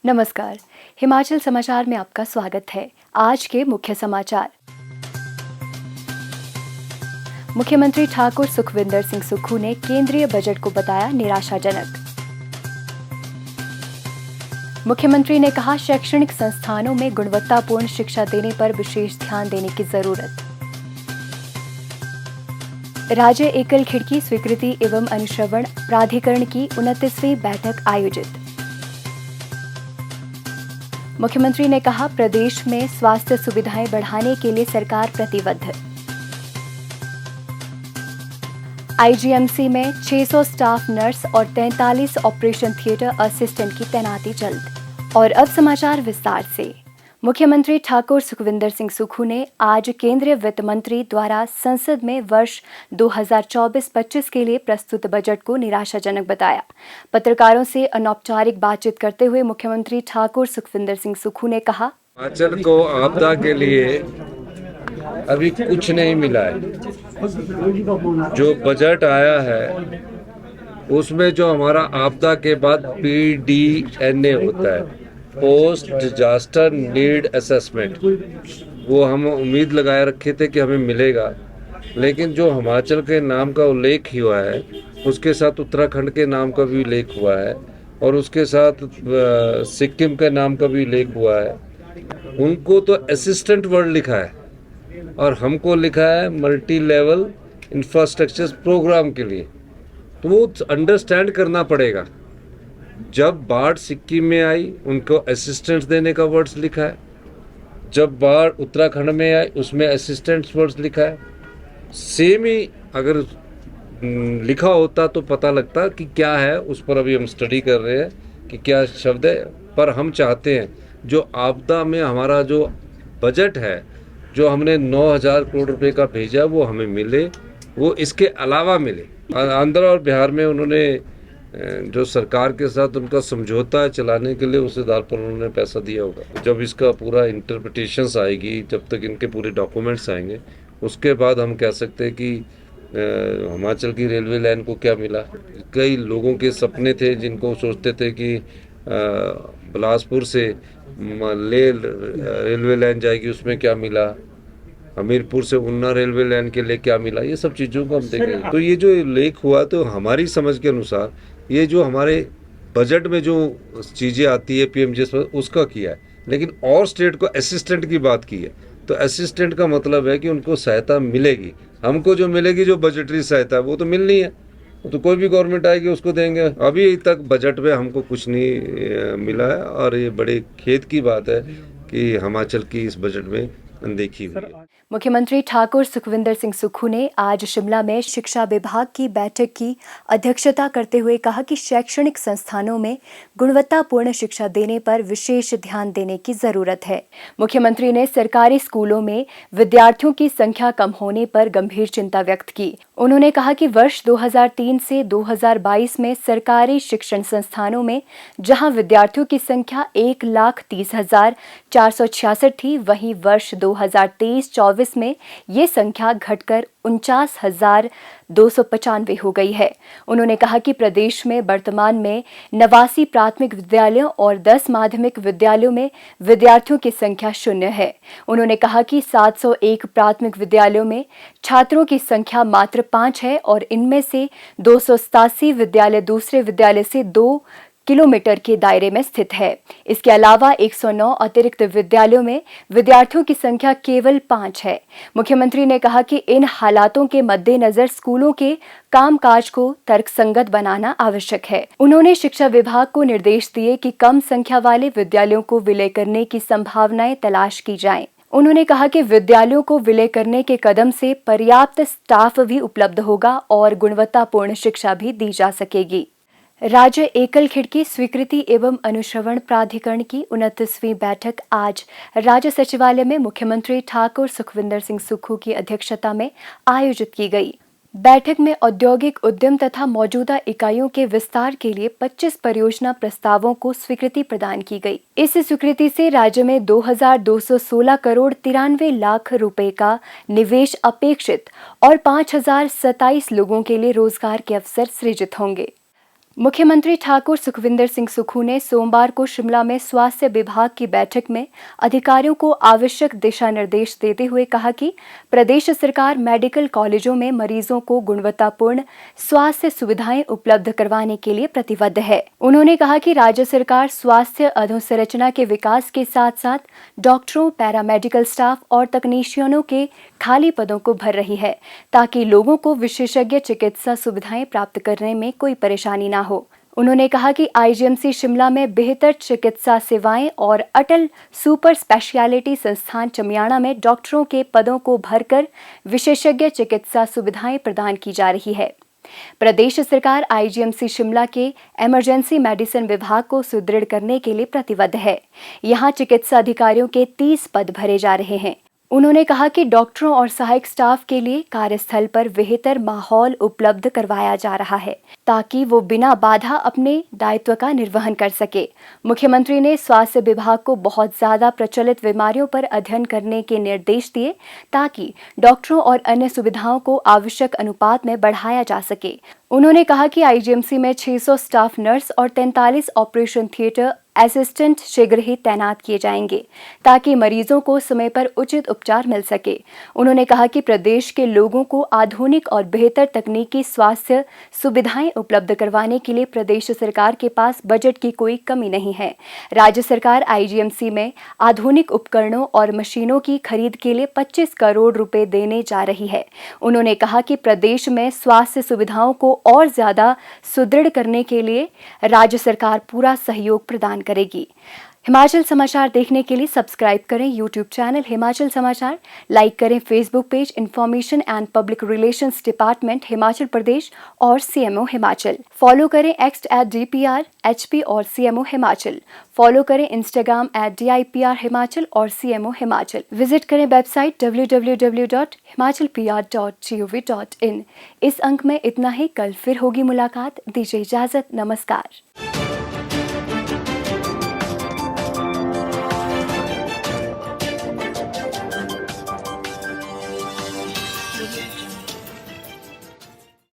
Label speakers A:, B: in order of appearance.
A: नमस्कार। हिमाचल समाचार में आपका स्वागत है। आज के मुख्य समाचार। मुख्यमंत्री ठाकुर सुखविंदर सिंह सुक्खू ने केंद्रीय बजट को बताया निराशाजनक। मुख्यमंत्री ने कहा शैक्षणिक संस्थानों में गुणवत्तापूर्ण शिक्षा देने पर विशेष ध्यान देने की जरूरत। राज्य एकल खिड़की स्वीकृति एवं अनुश्रवण प्राधिकरण की 29वीं बैठक आयोजित। मुख्यमंत्री ने कहा प्रदेश में स्वास्थ्य सुविधाएं बढ़ाने के लिए सरकार प्रतिबद्ध। आईजीएमसी में 600 स्टाफ नर्स और 43 ऑपरेशन थिएटर असिस्टेंट की तैनाती जल्द। और अब समाचार विस्तार से। मुख्यमंत्री ठाकुर सुखविंदर सिंह सुक्खू ने आज केंद्रीय वित्त मंत्री द्वारा संसद में वर्ष 2024-25 के लिए प्रस्तुत बजट को निराशाजनक बताया। पत्रकारों से अनौपचारिक बातचीत करते हुए मुख्यमंत्री ठाकुर सुखविंदर सिंह सुक्खू ने कहा,
B: हिमाचल को आपदा के लिए अभी कुछ नहीं मिला है। जो बजट आया है उसमें जो हमारा आपदा के बाद PDNA होता है, पोस्ट डिजास्टर नीड असेसमेंट, वो हम उम्मीद लगाए रखे थे कि हमें मिलेगा, लेकिन जो हिमाचल के नाम का उल्लेख हुआ है उसके साथ उत्तराखंड के नाम का भी उल्लेख हुआ है और उसके साथ सिक्किम के नाम का भी उल्लेख हुआ है। उनको तो असिस्टेंट वर्ड लिखा है और हमको लिखा है मल्टी लेवल इंफ्रास्ट्रक्चर प्रोग्राम के लिए। तो वो अंडरस्टैंड करना पड़ेगा। जब बाढ़ सिक्किम में आई उनको असिस्टेंट्स देने का वर्ड्स लिखा है, जब बाढ़ उत्तराखंड में आई उसमें असिस्टेंट्स वर्ड्स लिखा है। सेम ही अगर लिखा होता तो पता लगता कि क्या है। उस पर अभी हम स्टडी कर रहे हैं कि क्या शब्द है, पर हम चाहते हैं जो आपदा में हमारा जो बजट है, जो हमने 9,000 करोड़ रुपए का भेजा, वो हमें मिले, वो इसके अलावा मिले। आंध्र और बिहार में उन्होंने जो सरकार के साथ उनका समझौता है चलाने के लिए, उस आधार पर उन्होंने पैसा दिया होगा। जब इसका पूरा इंटरप्रिटेशंस आएगी, जब तक इनके पूरे डॉक्यूमेंट्स आएंगे, उसके बाद हम कह सकते हैं कि हिमाचल की रेलवे लाइन को क्या मिला। कई लोगों के सपने थे जिनको सोचते थे कि बिलासपुर से ले रेलवे लाइन जाएगी, उसमें क्या मिला। हमीरपुर से ऊना रेलवे लाइन के लिए क्या मिला। ये सब चीज़ों को हम देखें तो ये जो लेख हुआ, तो हमारी समझ के अनुसार ये जो हमारे बजट में जो चीज़ें आती है PMJS पर, उसका किया है, लेकिन और स्टेट को असिस्टेंट की बात की है। तो असिस्टेंट का मतलब है कि उनको सहायता मिलेगी। हमको जो मिलेगी, जो बजटरी सहायता, वो तो मिलनी है। तो कोई भी गवर्नमेंट आएगी उसको देंगे। अभी तक बजट में हमको कुछ नहीं मिला है और ये बड़े खेद की बात है कि हिमाचल की इस बजट में अनदेखी हुई है।
A: मुख्यमंत्री ठाकुर सुखविंदर सिंह सुक्खू ने आज शिमला में शिक्षा विभाग की बैठक की अध्यक्षता करते हुए कहा कि शैक्षणिक संस्थानों में गुणवत्तापूर्ण शिक्षा देने पर विशेष ध्यान देने की जरूरत है। मुख्यमंत्री ने सरकारी स्कूलों में विद्यार्थियों की संख्या कम होने पर गंभीर चिंता व्यक्त की। उन्होंने कहा कि वर्ष 2003 से 2022 में सरकारी शिक्षण संस्थानों में जहां विद्यार्थियों की संख्या 1,30,466 थी, वहीं वर्ष 2023-24 में ये संख्या घटकर 49,295 हो गई है। उन्होंने कहा कि प्रदेश में वर्तमान में 89 प्राथमिक विद्यालयों और 10 माध्यमिक विद्यालयों में विद्यार्थियों की संख्या 0 है। उन्होंने कहा कि 701 प्राथमिक विद्यालयों में छात्रों की संख्या मात्र 5 है और इनमें से 287 विद्यालय दूसरे विद्यालय से 2 किलोमीटर के दायरे में स्थित है। इसके अलावा 109 अतिरिक्त विद्यालयों में विद्यार्थियों की संख्या केवल 5 है। मुख्यमंत्री ने कहा कि इन हालातों के मद्देनजर स्कूलों के कामकाज को तर्कसंगत बनाना आवश्यक है। उन्होंने शिक्षा विभाग को निर्देश दिए कि कम संख्या वाले विद्यालयों को विलय करने की संभावनाएं तलाश की जाएं। उन्होंने कहा कि विद्यालयों को विलय करने के कदम से पर्याप्त स्टाफ भी उपलब्ध होगा और गुणवत्तापूर्ण शिक्षा भी दी जा सकेगी। राज्य एकल खिड़की स्वीकृति एवं अनुश्रवण प्राधिकरण की 29वीं बैठक आज राज्य सचिवालय में मुख्यमंत्री ठाकुर सुखविंदर सिंह सुक्खू की अध्यक्षता में आयोजित की गई। बैठक में औद्योगिक उद्यम तथा मौजूदा इकाइयों के विस्तार के लिए 25 परियोजना प्रस्तावों को स्वीकृति प्रदान की गई। इस स्वीकृति से राज्य में 2,216 करोड़ 93 लाख रुपए का निवेश अपेक्षित और 5,027 लोगों के लिए रोजगार के अवसर सृजित होंगे। मुख्यमंत्री ठाकुर सुखविंदर सिंह सुक्खू ने सोमवार को शिमला में स्वास्थ्य विभाग की बैठक में अधिकारियों को आवश्यक दिशा निर्देश देते हुए कहा कि प्रदेश सरकार मेडिकल कॉलेजों में मरीजों को गुणवत्तापूर्ण स्वास्थ्य सुविधाएं उपलब्ध करवाने के लिए प्रतिबद्ध है। उन्होंने कहा कि राज्य सरकार स्वास्थ्य अधोसंरचना के विकास के साथ साथ डॉक्टरों, पैरामेडिकल स्टाफ और तकनीशियनों के खाली पदों को भर रही है ताकि लोगों को विशेषज्ञ चिकित्सा सुविधाएं प्राप्त करने में कोई परेशानी न हो। उन्होंने कहा कि आईजीएमसी शिमला में बेहतर चिकित्सा सेवाएं और अटल सुपर स्पेशलिटी संस्थान चमियाड़ा में डॉक्टरों के पदों को भरकर विशेषज्ञ चिकित्सा सुविधाएं प्रदान की जा रही है। प्रदेश सरकार आईजीएमसी शिमला के इमरजेंसी मेडिसिन विभाग को सुदृढ़ करने के लिए प्रतिबद्ध है। यहां चिकित्सा अधिकारियों के 30 पद भरे जा रहे हैं। उन्होंने कहा कि डॉक्टरों और सहायक स्टाफ के लिए कार्यस्थल पर बेहतर माहौल उपलब्ध करवाया जा रहा है ताकि वो बिना बाधा अपने दायित्व का निर्वहन कर सके। मुख्यमंत्री ने स्वास्थ्य विभाग को बहुत ज्यादा प्रचलित बीमारियों पर अध्ययन करने के निर्देश दिए ताकि डॉक्टरों और अन्य सुविधाओं को आवश्यक अनुपात में बढ़ाया जा सके। उन्होंने कहा कि आईजीएमसी में 600 स्टाफ नर्स और 43 ऑपरेशन थिएटर असिस्टेंट शीघ्र ही तैनात किए जाएंगे ताकि मरीजों को समय पर उचित उपचार मिल सके। उन्होंने कहा कि प्रदेश के लोगों को आधुनिक और बेहतर तकनीकी स्वास्थ्य सुविधाएं उपलब्ध करवाने के लिए प्रदेश सरकार के पास बजट की कोई कमी नहीं है। राज्य सरकार आईजीएमसी में आधुनिक उपकरणों और मशीनों की खरीद के लिए 25 करोड़ रुपए देने जा रही है। उन्होंने कहा कि प्रदेश में स्वास्थ्य सुविधाओं को और ज्यादा सुदृढ़ करने के लिए राज्य सरकार पूरा सहयोग प्रदान करेगी। हिमाचल समाचार देखने के लिए सब्सक्राइब करें यूट्यूब चैनल हिमाचल समाचार, लाइक करें Facebook page information and public relations department Himachal Pradesh और सीएमओ हिमाचल। फॉलो करें एक्स @DPR-HP और सीएमओ हिमाचल। फॉलो करें इंस्टाग्राम @DIPR हिमाचल और सीएमओ हिमाचल। विजिट करें वेबसाइट www.himachalpr.gov.in। इस अंक में इतना ही। कल फिर होगी मुलाकात। दीजिए इजाजत। नमस्कार।